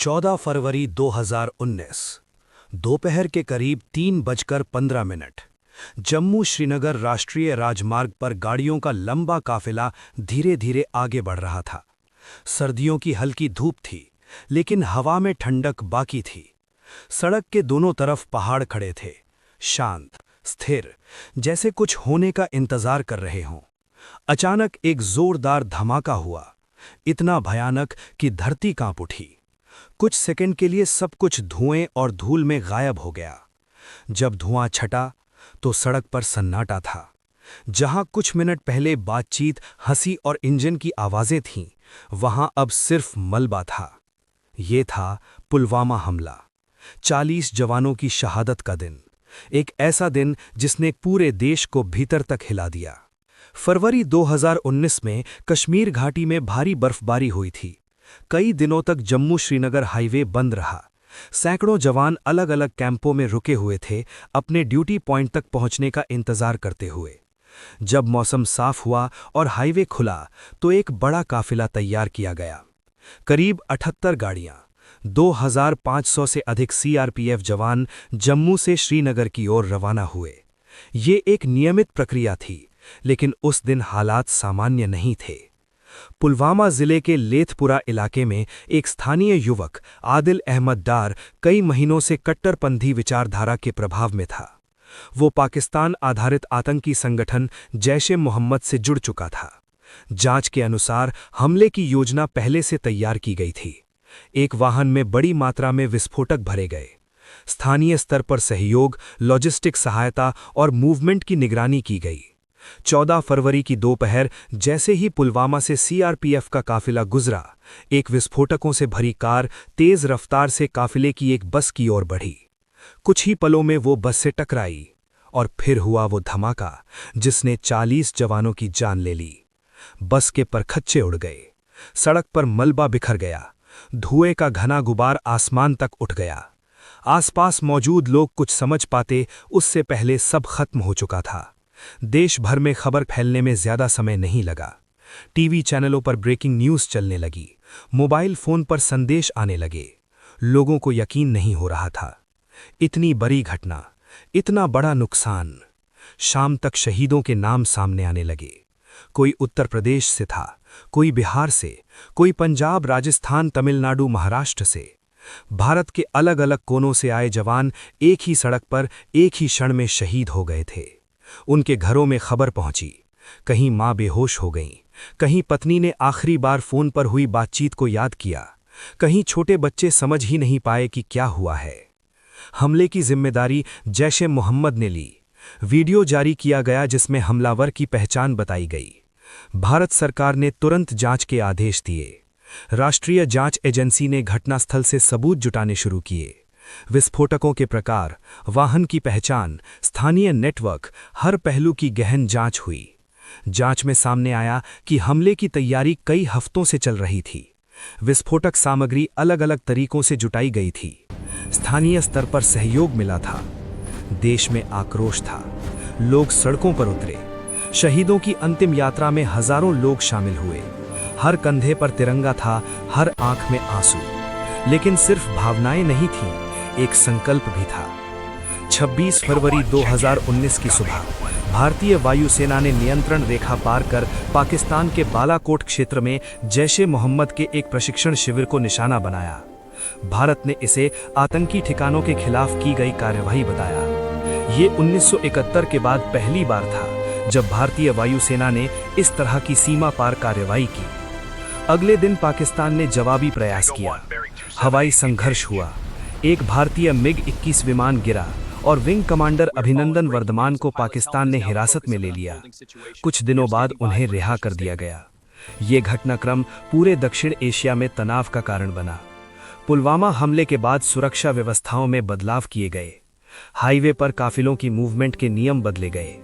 14 फरवरी 2019 दोपहर के करीब 3:15 जम्मू श्रीनगर राष्ट्रीय राजमार्ग पर गाड़ियों का लंबा काफिला धीरे धीरे आगे बढ़ रहा था। सर्दियों की हल्की धूप थी, लेकिन हवा में ठंडक बाकी थी। सड़क के दोनों तरफ पहाड़ खड़े थे, शांत, स्थिर, जैसे कुछ होने का इंतजार कर रहे हों। अचानक एक जोरदार धमाका हुआ, इतना भयानक कि धरती कांप उठी। कुछ सेकंड के लिए सब कुछ धुएं और धूल में गायब हो गया। जब धुआं छटा तो सड़क पर सन्नाटा था। जहां कुछ मिनट पहले बातचीत, हंसी और इंजन की आवाजें थीं, वहां अब सिर्फ मलबा था। ये था पुलवामा हमला, 40 जवानों की शहादत का दिन। एक ऐसा दिन जिसने पूरे देश को भीतर तक हिला दिया। फरवरी 2019 में कश्मीर घाटी में भारी बर्फबारी हुई थी। कई दिनों तक जम्मू श्रीनगर हाईवे बंद रहा। सैकड़ों जवान अलग अलग कैंपों में रुके हुए थे, अपने ड्यूटी पॉइंट तक पहुंचने का इंतजार करते हुए। जब मौसम साफ हुआ और हाईवे खुला तो एक बड़ा काफिला तैयार किया गया। करीब 78 गाड़ियां, 2500 से अधिक सीआरपीएफ जवान जम्मू से श्रीनगर की ओर रवाना हुए। ये एक नियमित प्रक्रिया थी, लेकिन उस दिन हालात सामान्य नहीं थे। पुलवामा जिले के लेथपुरा इलाके में एक स्थानीय युवक आदिल अहमद डार कई महीनों से कट्टरपंथी विचारधारा के प्रभाव में था। वो पाकिस्तान आधारित आतंकी संगठन जैश-ए-मोहम्मद से जुड़ चुका था। जांच के अनुसार हमले की योजना पहले से तैयार की गई थी। एक वाहन में बड़ी मात्रा में विस्फोटक भरे गए। स्थानीय स्तर पर सहयोग, लॉजिस्टिक सहायता और मूवमेंट की निगरानी की गई। 14 फरवरी की दोपहर जैसे ही पुलवामा से सीआरपीएफ का काफिला गुजरा, एक विस्फोटकों से भरी कार तेज रफ्तार से काफिले की एक बस की ओर बढ़ी। कुछ ही पलों में वो बस से टकराई और फिर हुआ वो धमाका जिसने 40 जवानों की जान ले ली। बस के परखच्चे उड़ गए, सड़क पर मलबा बिखर गया, धुएं का घना गुबार आसमान तक उठ गया। आसपास मौजूद लोग कुछ समझ पाते उससे पहले सब खत्म हो चुका था। देश भर में खबर फैलने में ज्यादा समय नहीं लगा। टीवी चैनलों पर ब्रेकिंग न्यूज चलने लगी, मोबाइल फोन पर संदेश आने लगे। लोगों को यकीन नहीं हो रहा था। इतनी बड़ी घटना, इतना बड़ा नुकसान। शाम तक शहीदों के नाम सामने आने लगे। कोई उत्तर प्रदेश से था, कोई बिहार से, कोई पंजाब, राजस्थान, तमिलनाडु, महाराष्ट्र से। भारत के अलग अलग कोनों से आए जवान एक ही सड़क पर एक ही क्षण में शहीद हो गए थे। उनके घरों में खबर पहुंची। कहीं मां बेहोश हो गईं, कहीं पत्नी ने आखिरी बार फोन पर हुई बातचीत को याद किया, कहीं छोटे बच्चे समझ ही नहीं पाए कि क्या हुआ है। हमले की जिम्मेदारी जैश-ए-मोहम्मद ने ली। वीडियो जारी किया गया जिसमें हमलावर की पहचान बताई गई। भारत सरकार ने तुरंत जांच के आदेश दिए। राष्ट्रीय जांच एजेंसी ने घटनास्थल से सबूत जुटाने शुरू किए। विस्फोटकों के प्रकार, वाहन की पहचान, स्थानीय नेटवर्क, हर पहलू की गहन जांच हुई। जांच में सामने आया कि हमले की तैयारी कई हफ्तों से चल रही थी। विस्फोटक सामग्री अलग अलग तरीकों से जुटाई गई थी। स्थानीय स्तर पर सहयोग मिला था। देश में आक्रोश था। लोग सड़कों पर उतरे। शहीदों की अंतिम यात्रा में हजारों लोग शामिल हुए। हर कंधे पर तिरंगा था, हर आंख में आंसू। लेकिन सिर्फ भावनाएं नहीं थीं, एक संकल्प भी था। 26 फरवरी 2019 की सुबह भारतीय वायुसेना ने नियंत्रण रेखा पार कर पाकिस्तान के बालाकोट क्षेत्र में जैश-ए-मोहम्मद के एक प्रशिक्षण शिविर को निशाना बनाया। भारत ने इसे आतंकी ठिकानों के खिलाफ की गई कार्यवाही बताया। ये 1971 के बाद पहली बार था जब भारतीय वायुसेना ने इस तरह की सीमा पार कार्यवाही की। अगले दिन पाकिस्तान ने जवाबी प्रयास किया। हवाई संघर्ष हुआ। एक भारतीय मिग-21 विमान गिरा और विंग कमांडर अभिनंदन वर्धमान को पाकिस्तान ने हिरासत में ले लिया। कुछ दिनों बाद उन्हें रिहा कर दिया गया। ये घटनाक्रम पूरे दक्षिण एशिया में तनाव का कारण बना। पुलवामा हमले के बाद सुरक्षा व्यवस्थाओं में बदलाव किए गए। हाईवे पर काफिलों की मूवमेंट के नियम बदले गए।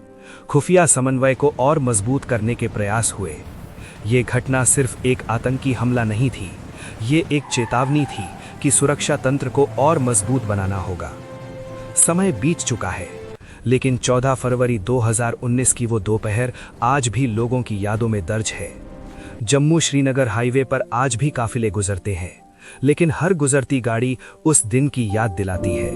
खुफिया समन्वय को और मजबूत करने के प्रयास हुए। ये घटना सिर्फ एक आतंकी हमला नहीं थी, ये एक चेतावनी थी कि सुरक्षा तंत्र को और मजबूत बनाना होगा। समय बीत चुका है, लेकिन 14 फरवरी 2019 की वो दोपहर आज भी लोगों की यादों में दर्ज है। जम्मू श्रीनगर हाईवे पर आज भी काफिले गुजरते हैं, लेकिन हर गुजरती गाड़ी उस दिन की याद दिलाती है।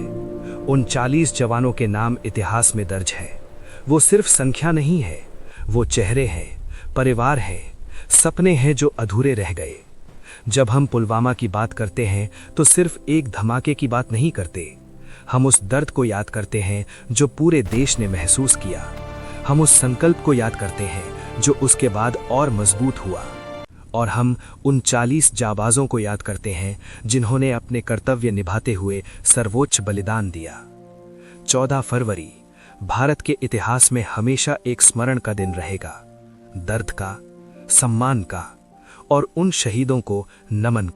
उन 40 जवानों के नाम इतिहास में दर्ज है। वो सिर्फ संख्या नहीं है, वो चेहरे हैं, परिवार है, सपने हैं जो अधूरे रह गए। जब हम पुलवामा की बात करते हैं तो सिर्फ एक धमाके की बात नहीं करते। हम उस दर्द को याद करते हैं जो पूरे देश ने महसूस किया। हम उस संकल्प को याद करते हैं जो उसके बाद और मजबूत हुआ। और हम उन 40 जाबाजों को याद करते हैं जिन्होंने अपने कर्तव्य निभाते हुए सर्वोच्च बलिदान दिया। 14 फरवरी भारत के इतिहास में हमेशा एक स्मरण का दिन रहेगा, दर्द का, सम्मान का और उन शहीदों को नमन।